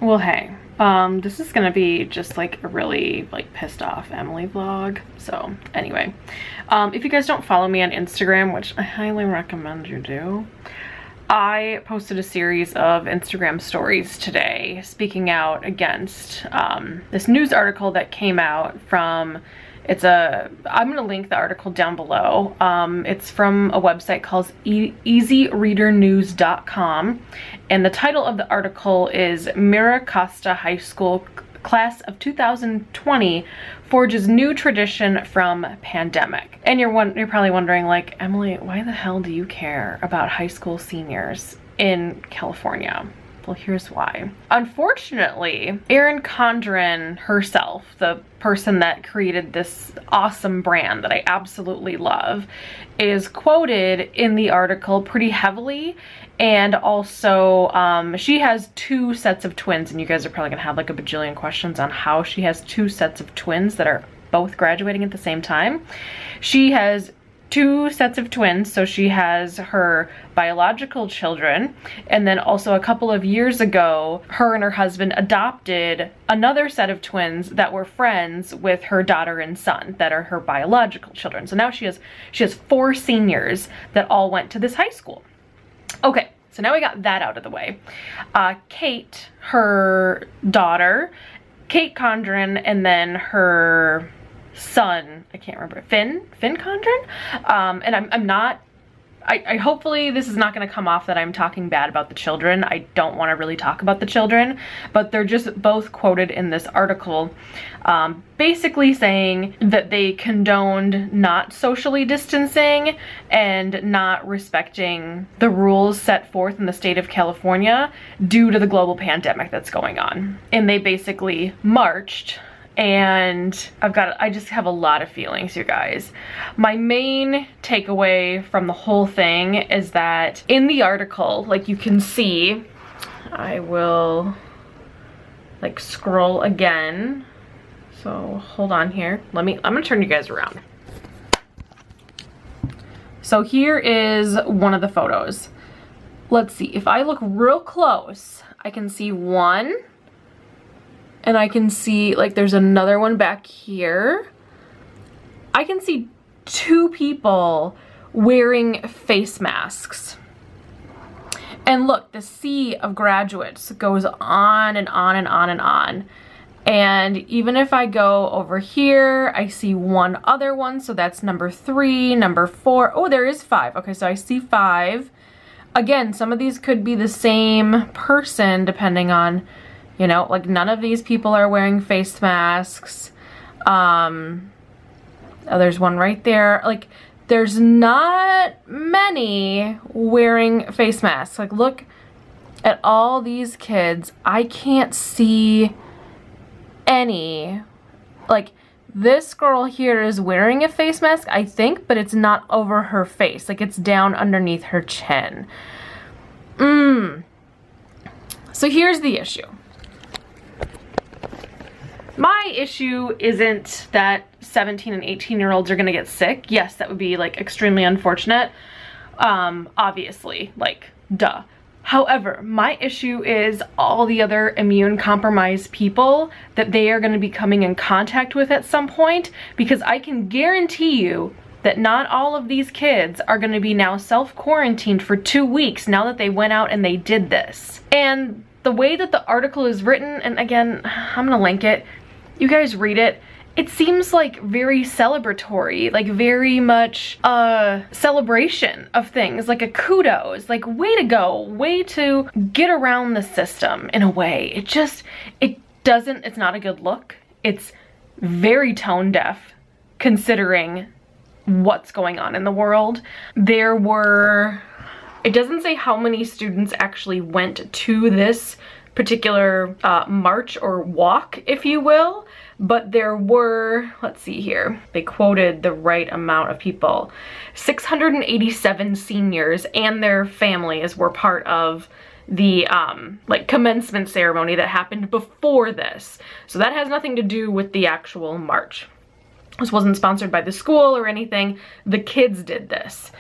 Well, hey, this is gonna be just like a really like pissed off Emily vlog. So anyway, if you guys don't follow me on Instagram, which I highly recommend you do, I posted a series of Instagram stories today speaking out against this news article that came out from, I'm gonna link the article down below. It's from a website called easyreadernews.com, and the title of the article is Mira Costa High School Class of 2020 Forges New Tradition from Pandemic. And you're probably wondering, like, Emily, why the hell do you care about high school seniors in California? Well, here's why. Unfortunately, Erin Condren herself, the person that created this awesome brand that I absolutely love, is quoted in the article pretty heavily. And also, she has 2 sets of twins, and you guys are probably gonna have like a bajillion questions on how she has 2 sets of twins that are both graduating at the same time. She has 2 sets of twins, so she has her biological children, and then also a couple of years ago, her and her husband adopted another set of twins that were friends with her daughter and son that are her biological children. So now she has 4 seniors that all went to this high school. Okay, so now we got that out of the way. Kate, her daughter, Kate Condren, and then her son, I can't remember, Finn Condren? And I'm not, I hopefully this is not going to come off that I'm talking bad about the children. I don't want to really talk about the children, but they're just both quoted in this article, basically saying that they condoned not socially distancing and not respecting the rules set forth in the state of California due to the global pandemic that's going on. And they basically marched. And I just have a lot of feelings, you guys. My main takeaway from the whole thing is that in the article, like you can see, I will like scroll again. So hold on here. I'm gonna turn you guys around. So here is one of the photos. Let's see, if I look real close, I can see one. And I can see, like, there's another one back here. I can see 2 people wearing face masks. And look, the sea of graduates goes on and on and on and on. And even if I go over here, I see one other one. So that's number 3, number 4. Oh, there is 5. Okay, so I see 5. Again, some of these could be the same person depending on, you know, like none of these people are wearing face masks. Oh, there's one right there. Like, there's not many wearing face masks. Like, look at all these kids. I can't see any. Like, this girl here is wearing a face mask, I think, but it's not over her face. Like, it's down underneath her chin. So here's the issue. My issue isn't that 17 and 18-year-olds are gonna get sick. Yes, that would be like extremely unfortunate. Obviously, like, duh. However, my issue is all the other immune compromised people that they are gonna be coming in contact with at some point, because I can guarantee you that not all of these kids are gonna be now self-quarantined for 2 weeks now that they went out and they did this. And the way that the article is written, and again, I'm gonna link it, you guys read it, it seems like very celebratory, like very much a celebration of things, like a kudos, like way to go, way to get around the system in a way. It's not a good look. It's very tone deaf considering what's going on in the world. It doesn't say how many students actually went to this particular march or walk, if you will, but there were, let's see here, they quoted the right amount of people. 687 seniors and their families were part of the like commencement ceremony that happened before this. So that has nothing to do with the actual march. This wasn't sponsored by the school or anything. The kids did this.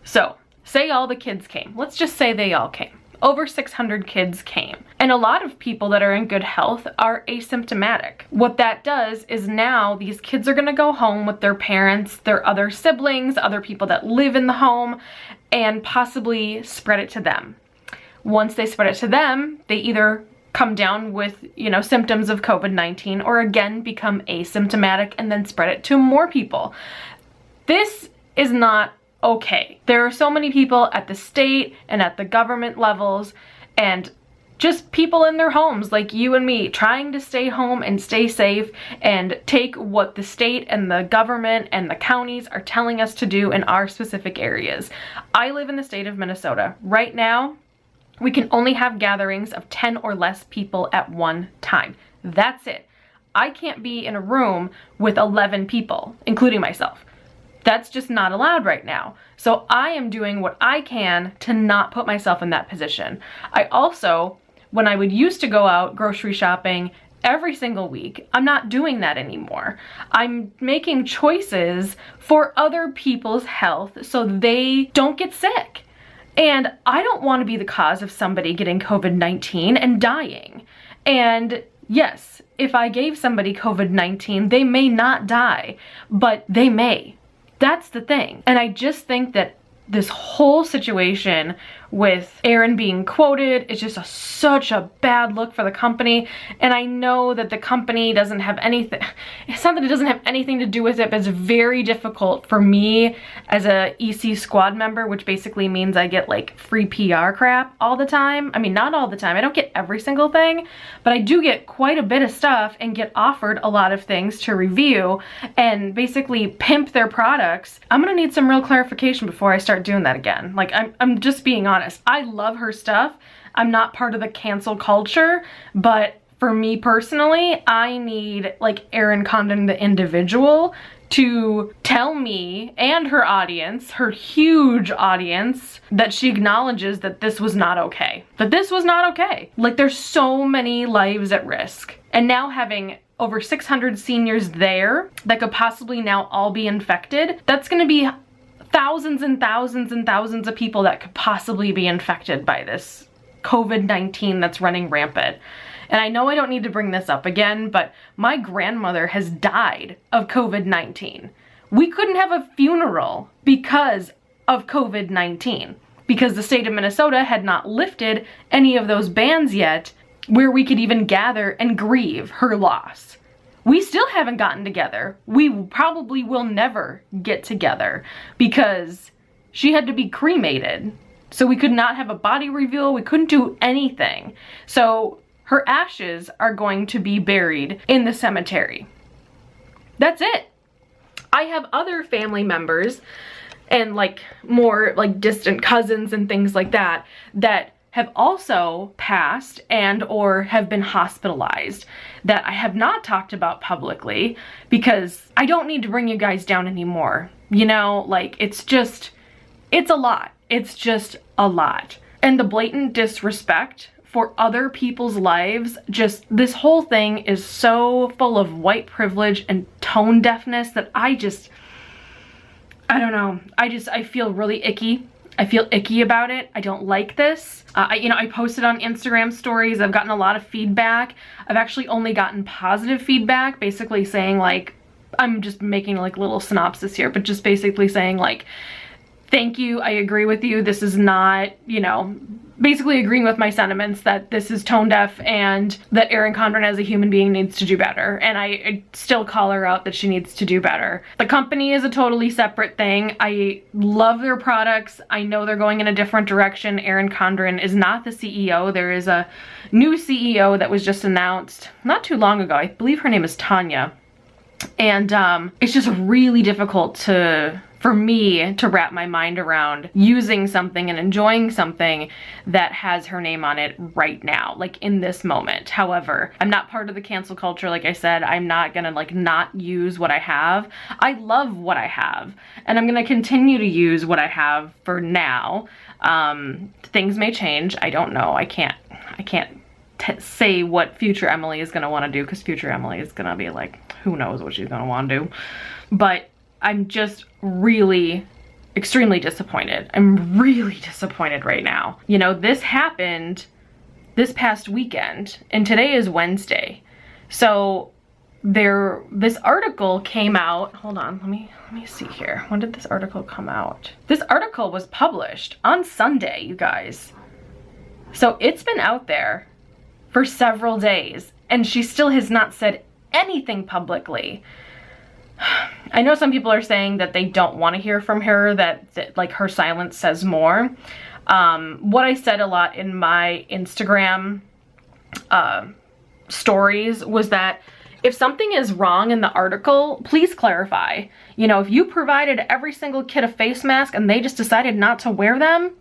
So say all the kids came. Let's just say they all came. Over 600 kids came. And a lot of people that are in good health are asymptomatic. What that does is now these kids are gonna go home with their parents, their other siblings, other people that live in the home, and possibly spread it to them. Once they spread it to them, they either come down with, you know, symptoms of COVID-19 or again become asymptomatic and then spread it to more people. This is not okay. There are so many people at the state and at the government levels and just people in their homes like you and me trying to stay home and stay safe and take what the state and the government and the counties are telling us to do in our specific areas. I live in the state of Minnesota. Right now, we can only have gatherings of 10 or less people at one time. That's it. I can't be in a room with 11 people, including myself. That's just not allowed right now. So I am doing what I can to not put myself in that position. I also, when I would used to go out grocery shopping every single week, I'm not doing that anymore. I'm making choices for other people's health so they don't get sick. And I don't want to be the cause of somebody getting COVID-19 and dying. And yes, if I gave somebody COVID-19, they may not die, but they may. That's the thing. And I just think that this whole situation with Erin being quoted is just such a bad look for the company. And I know that the company doesn't have anything, it's not that it doesn't have anything to do with it, but it's very difficult for me as a EC squad member, which basically means I get like free PR crap all the time. I mean, not all the time. I don't get every single thing, but I do get quite a bit of stuff and get offered a lot of things to review and basically pimp their products. I'm gonna need some real clarification before I start doing that again. Like, I'm just being honest. I love her stuff. I'm not part of the cancel culture, but for me personally, I need like Erin Condren, the individual, to tell me and her audience, her huge audience, that she acknowledges that this was not okay. That this was not okay. Like, there's so many lives at risk. And now having over 600 seniors there that could possibly now all be infected, that's gonna be thousands and thousands and thousands of people that could possibly be infected by this COVID-19 that's running rampant. And I know I don't need to bring this up again, but my grandmother has died of COVID-19. We couldn't have a funeral because of COVID-19, because the state of Minnesota had not lifted any of those bans yet where we could even gather and grieve her loss. We still haven't gotten together. We probably will never get together because she had to be cremated. So we could not have a body reveal. We couldn't do anything. So her ashes are going to be buried in the cemetery. That's it. I have other family members and like more like distant cousins and things like that that have also passed and or have been hospitalized that I have not talked about publicly because I don't need to bring you guys down anymore. You know, like it's a lot. It's just a lot. And the blatant disrespect for other people's lives, just this whole thing is so full of white privilege and tone deafness that I don't know. I feel really icky. I feel icky about it. I don't like this. I posted on Instagram stories. I've gotten a lot of feedback. I've actually only gotten positive feedback, basically saying like, I'm just making like little synopsis here, but just basically saying like, thank you, I agree with you. This is not, you know, basically agreeing with my sentiments that this is tone deaf and that Erin Condren as a human being needs to do better. And I still call her out that she needs to do better. The company is a totally separate thing. I love their products. I know they're going in a different direction. Erin Condren is not the CEO. There is a new CEO that was just announced not too long ago. I believe her name is Tanya. And it's just really difficult for me to wrap my mind around using something and enjoying something that has her name on it right now, like in this moment. However, I'm not part of the cancel culture. Like I said, I'm not gonna like not use what I have. I love what I have and I'm gonna continue to use what I have for now. Things may change. I don't know. I can't say what future Emily is gonna wanna do because future Emily is gonna be like, who knows what she's gonna wanna do. But I'm just really extremely disappointed. I'm really disappointed right now. You know, this happened this past weekend, and today is Wednesday. So this article came out, hold on, let me see here. When did this article come out? This article was published on Sunday, you guys. So it's been out there for several days, and she still has not said anything publicly. I know some people are saying that they don't want to hear from her, that like her silence says more. What I said a lot in my Instagram stories was that if something is wrong in the article, please clarify. You know, if you provided every single kid a face mask and they just decided not to wear them,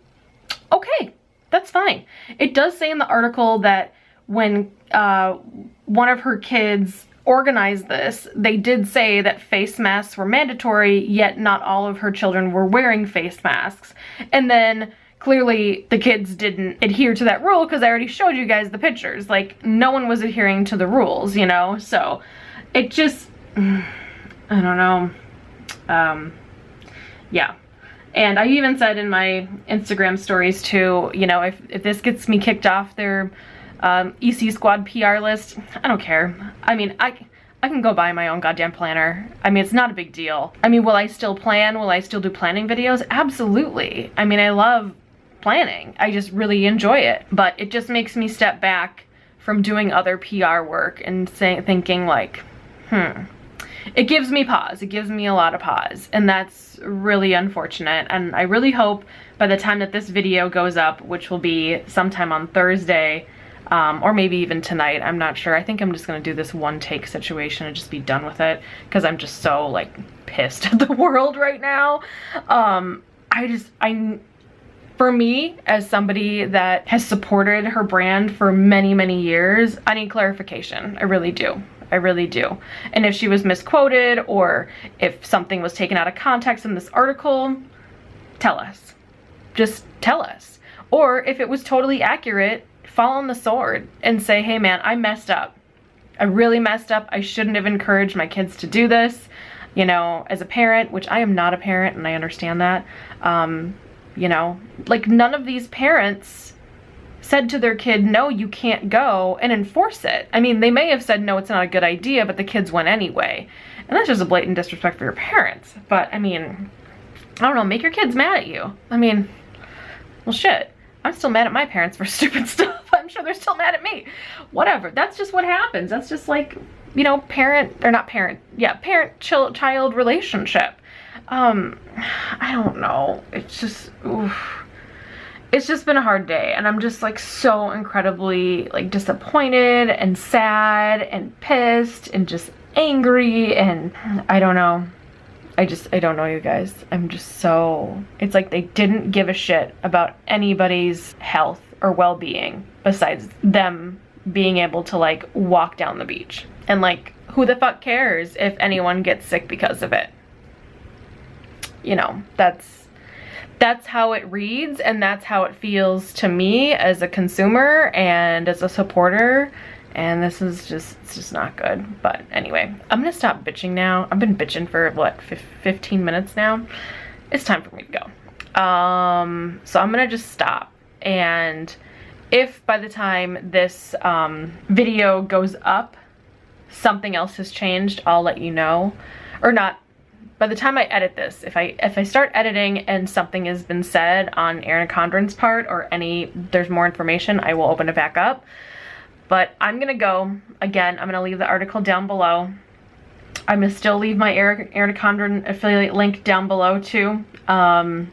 okay, that's fine. It does say in the article that when one of her kids organized this, they did say that face masks were mandatory, yet not all of her children were wearing face masks. And then clearly the kids didn't adhere to that rule because I already showed you guys the pictures. Like, no one was adhering to the rules, you know? So it just, I don't know. Yeah. And I even said in my Instagram stories too, you know, if this gets me kicked off their EC Squad PR list, I don't care. I mean, I can go buy my own goddamn planner. I mean, it's not a big deal. I mean, will I still plan? Will I still do planning videos? Absolutely. I mean, I love planning. I just really enjoy it. But it just makes me step back from doing other PR work and thinking like, it gives me pause. It gives me a lot of pause. And that's really unfortunate. And I really hope by the time that this video goes up, which will be sometime on Thursday, or maybe even tonight, I'm not sure. I think I'm just gonna do this one take situation and just be done with it because I'm just so like pissed at the world right now. For me, as somebody that has supported her brand for many, many years, I need clarification. I really do. I really do. And if she was misquoted or if something was taken out of context in this article, tell us. Just tell us. Or if it was totally accurate, fall on the sword and say, hey man, I messed up. I really messed up. I shouldn't have encouraged my kids to do this. You know, as a parent, which I am not a parent and I understand that, you know, like none of these parents said to their kid, no, you can't go, and enforce it. I mean, they may have said, no, it's not a good idea, but the kids went anyway. And that's just a blatant disrespect for your parents. But I mean, I don't know, make your kids mad at you. I mean, well shit, I'm still mad at my parents for stupid stuff. I'm sure they're still mad at me. Whatever, that's just what happens. That's just like, you know, parent-child relationship. I don't know. It's just, oof. It's just been a hard day, and I'm just like so incredibly like disappointed and sad and pissed and just angry, and I don't know. I don't know, you guys. I'm just so, it's like they didn't give a shit about anybody's health or well-being besides them being able to like walk down the beach. And like, who the fuck cares if anyone gets sick because of it? You know, that's how it reads, and that's how it feels to me as a consumer and as a supporter, and this is just, it's just not good. But anyway, I'm gonna stop bitching now. I've been bitching for what, 15 minutes now? It's time for me to go. So I'm gonna just stop, and if by the time this video goes up something else has changed, I'll let you know. Or not. By the time I edit this, if I start editing and something has been said on Erin Condren's part or there's more information, I will open it back up. But I'm gonna go. Again, I'm gonna leave the article down below. I'm gonna still leave my Erin Condren affiliate link down below too. I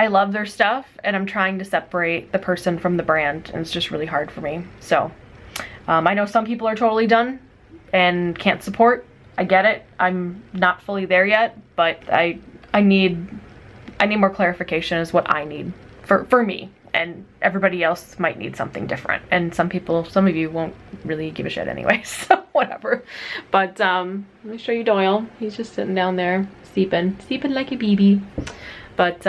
love their stuff, and I'm trying to separate the person from the brand, and it's just really hard for me. So I know some people are totally done and can't support. I get it. I'm not fully there yet, but I need more clarification is what I need for me, and everybody else might need something different. And some of you won't really give a shit anyway, so whatever. But let me show you Doyle. He's just sitting down there sleeping like a baby. But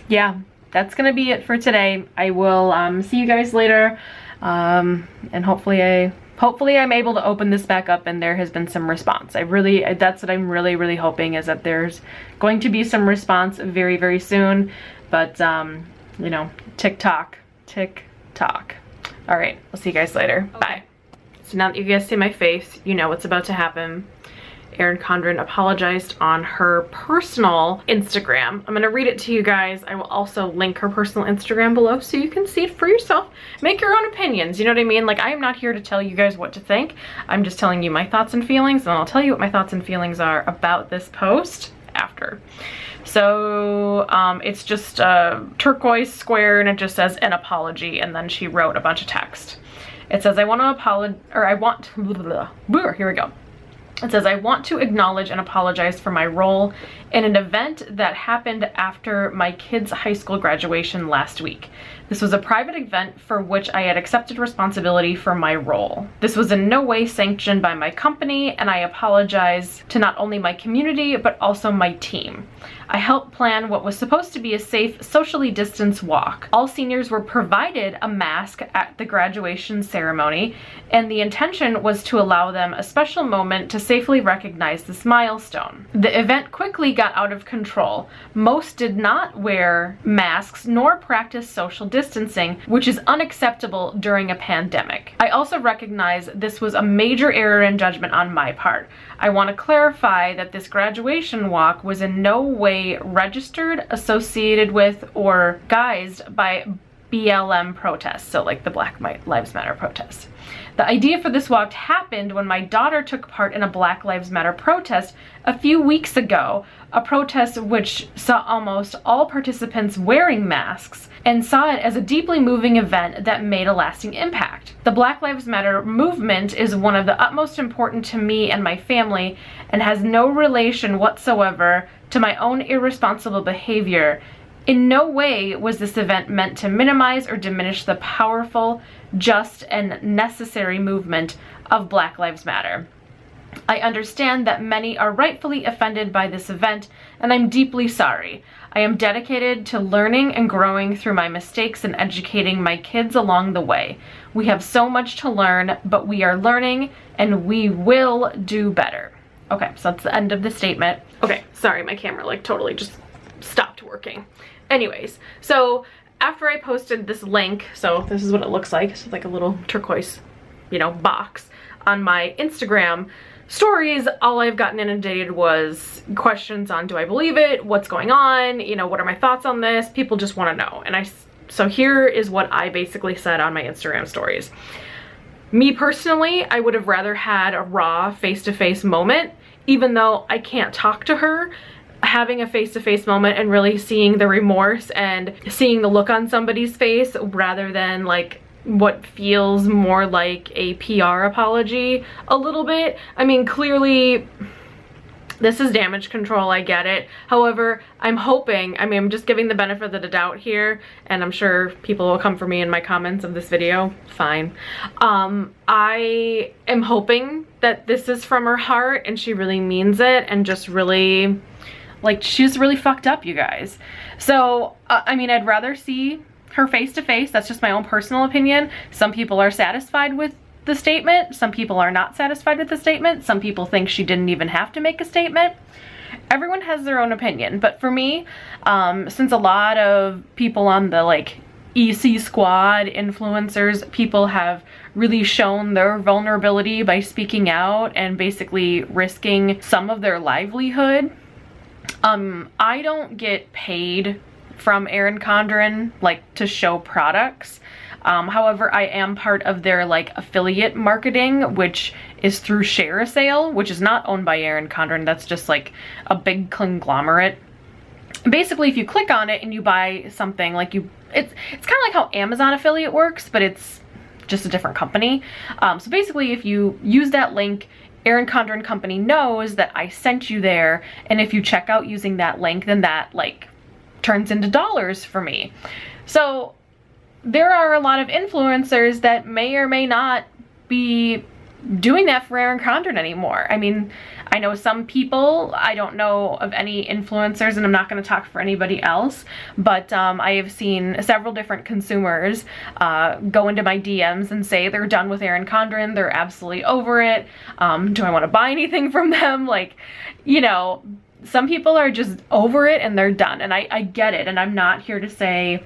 yeah, that's gonna be it for today. I will see you guys later, and hopefully I hopefully I'm able to open this back up and there has been some response. That's what I'm really hoping, is that there's going to be some response very, very soon. But, you know, TikTok. All right, I'll see you guys later. Okay. Bye. So now that you guys see my face, you know what's about to happen. Erin Condren apologized on her personal Instagram. I'm gonna read it to you guys. I will also link her personal Instagram below so you can see it for yourself. Make your own opinions, you know what I mean? Like, I am not here to tell you guys what to think. I'm just telling you my thoughts and feelings, and I'll tell you what my thoughts and feelings are about this post after. So it's just a turquoise square and it just says an apology, and then she wrote a bunch of text. It says, here we go. It says, I want to acknowledge and apologize for my role in an event that happened after my kids' high school graduation last week. This was a private event for which I had accepted responsibility for my role. This was in no way sanctioned by my company, and I apologize to not only my community, but also my team. I helped plan what was supposed to be a safe, socially distanced walk. All seniors were provided a mask at the graduation ceremony, and the intention was to allow them a special moment to safely recognize this milestone. The event quickly got out of control. Most did not wear masks nor practice social distancing, which is unacceptable during a pandemic. I also recognize this was a major error in judgment on my part. I want to clarify that this graduation walk was in no way registered, associated with, or guised by BLM protests, so like the Black Lives Matter protests. The idea for this walk happened when my daughter took part in a Black Lives Matter protest a few weeks ago, a protest which saw almost all participants wearing masks, and saw it as a deeply moving event that made a lasting impact. The Black Lives Matter movement is one of the utmost important to me and my family, and has no relation whatsoever to my own irresponsible behavior. In no way was this event meant to minimize or diminish the powerful, just, and necessary movement of Black Lives Matter. I understand that many are rightfully offended by this event, and I'm deeply sorry. I am dedicated to learning and growing through my mistakes and educating my kids along the way. We have so much to learn, but we are learning, and we will do better. Okay, so that's the end of the statement. Okay, sorry, my camera like totally just stopped working. Anyways, so after I posted this link, so this is what it looks like. It's like a little turquoise, you know, box on my Instagram stories. All I've gotten inundated was questions on, do I believe it? What's going on? You know, what are my thoughts on this? People just want to know. And so here is what I basically said on my Instagram stories. Me personally, I would have rather had a raw face-to-face moment, even though I can't talk to her. Having a face-to-face moment and really seeing the remorse and seeing the look on somebody's face rather than like what feels more like a PR apology a little bit. I mean, clearly this is damage control, I get it. However, I'm hoping, I mean, I'm just giving the benefit of the doubt here, and I'm sure people will come for me in my comments of this video, fine. I am hoping that this is from her heart and she really means it, and just really, like, she's really fucked up, you guys. So, I mean, I'd rather see her face to face. That's just my own personal opinion. Some people are satisfied with the statement. Some people are not satisfied with the statement. Some people think she didn't even have to make a statement. Everyone has their own opinion. But for me, since a lot of people on the like EC squad, influencers, people have really shown their vulnerability by speaking out and basically risking some of their livelihood. I don't get paid from Erin Condren like to show products. However, I am part of their like affiliate marketing, which is through Share a Sale, which is not owned by Erin Condren. That's just like a big conglomerate. Basically, if you click on it and you buy something, like it's kind of like how Amazon affiliate works, but it's just a different company. So basically, if you use that link, Erin Condren Company knows that I sent you there, and if you check out using that link, then that like turns into dollars for me. So there are a lot of influencers that may or may not be doing that for Erin Condren anymore. I mean, I know some people, I don't know of any influencers, and I'm not going to talk for anybody else, but I have seen several different consumers go into my DMs and say they're done with Erin Condren, they're absolutely over it. Do I want to buy anything from them? Like, you know, some people are just over it and they're done, and I get it, and I'm not here to say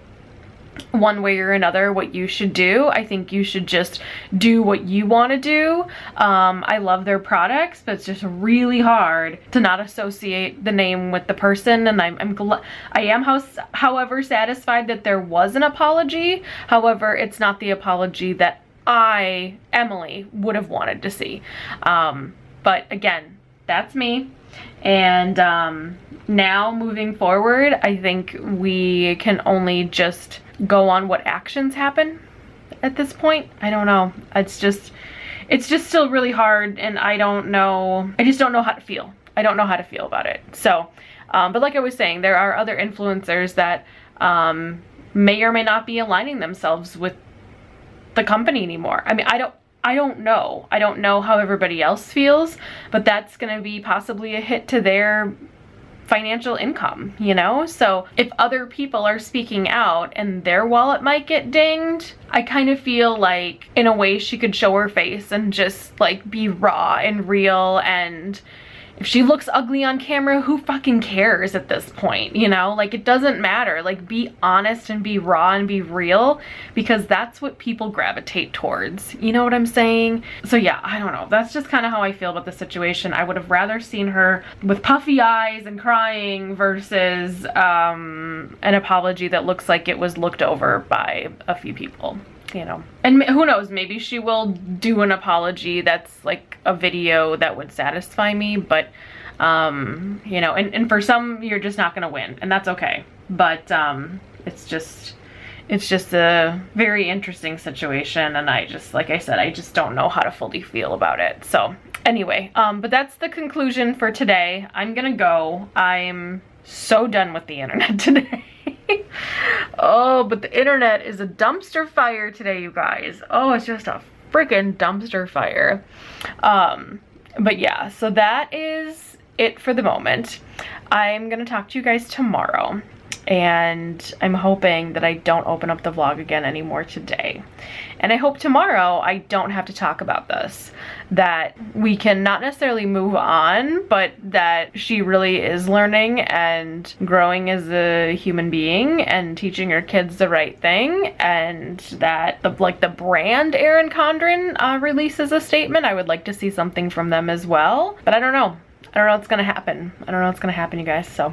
one way or another what you should do. I think you should just do what you want to do. I love their products, but it's just really hard to not associate the name with the person, and I am however satisfied that there was an apology. However, it's not the apology that I, Emily, would have wanted to see. But again, that's me. And now moving forward, I think we can only just go on what actions happen at this point. I don't know. It's just still really hard, and I just don't know how to feel. I don't know how to feel about it. So, but like I was saying, there are other influencers that may or may not be aligning themselves with the company anymore. I mean, I don't know. I don't know how everybody else feels, but that's going to be possibly a hit to their financial income, you know? So if other people are speaking out and their wallet might get dinged, I kind of feel like in a way she could show her face and just like be raw and real, and if she looks ugly on camera, who fucking cares at this point, you know? Like, it doesn't matter. Like, be honest and be raw and be real, because that's what people gravitate towards. You know what I'm saying? So yeah, I don't know. That's just kind of how I feel about the situation. I would have rather seen her with puffy eyes and crying versus an apology that looks like it was looked over by a few people. You know, and who knows, maybe she will do an apology that's like a video that would satisfy me, but you know, and for some you're just not gonna win, and that's okay. But it's just a very interesting situation, and I just, like I said, I just don't know how to fully feel about it. So anyway, but that's the conclusion for today. I'm gonna go. I'm so done with the internet today. Oh, but the internet is a dumpster fire today, you guys. Oh, it's just a freaking dumpster fire. But yeah, so that is it for the moment. I'm gonna talk to you guys tomorrow, and I'm hoping that I don't open up the vlog again anymore today. And I hope tomorrow I don't have to talk about this, that we can not necessarily move on, but that she really is learning and growing as a human being and teaching her kids the right thing, and that the brand Erin Condren releases a statement. I would like to see something from them as well, but I don't know. I don't know what's gonna happen. I don't know what's gonna happen, you guys. So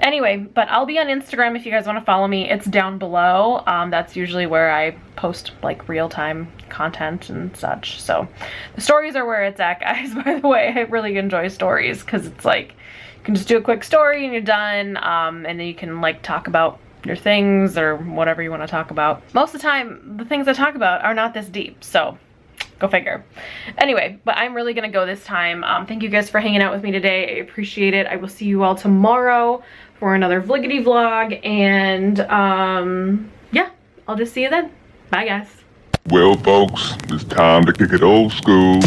anyway, but I'll be on Instagram if you guys want to follow me. It's down below. That's usually where I post like real-time content and such. So the stories are where it's at, guys. By the way, I really enjoy stories because it's like you can just do a quick story and you're done, and then you can like talk about your things or whatever you want to talk about. Most of the time, the things I talk about are not this deep, so go figure. Anyway, but I'm really gonna go this time. Thank you guys for hanging out with me today. I appreciate it. I will see you all tomorrow for another vliggity vlog, and yeah, I'll just see you then. Bye, guys. Well, folks, it's time to kick it old school,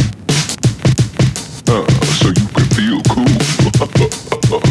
so you can feel cool.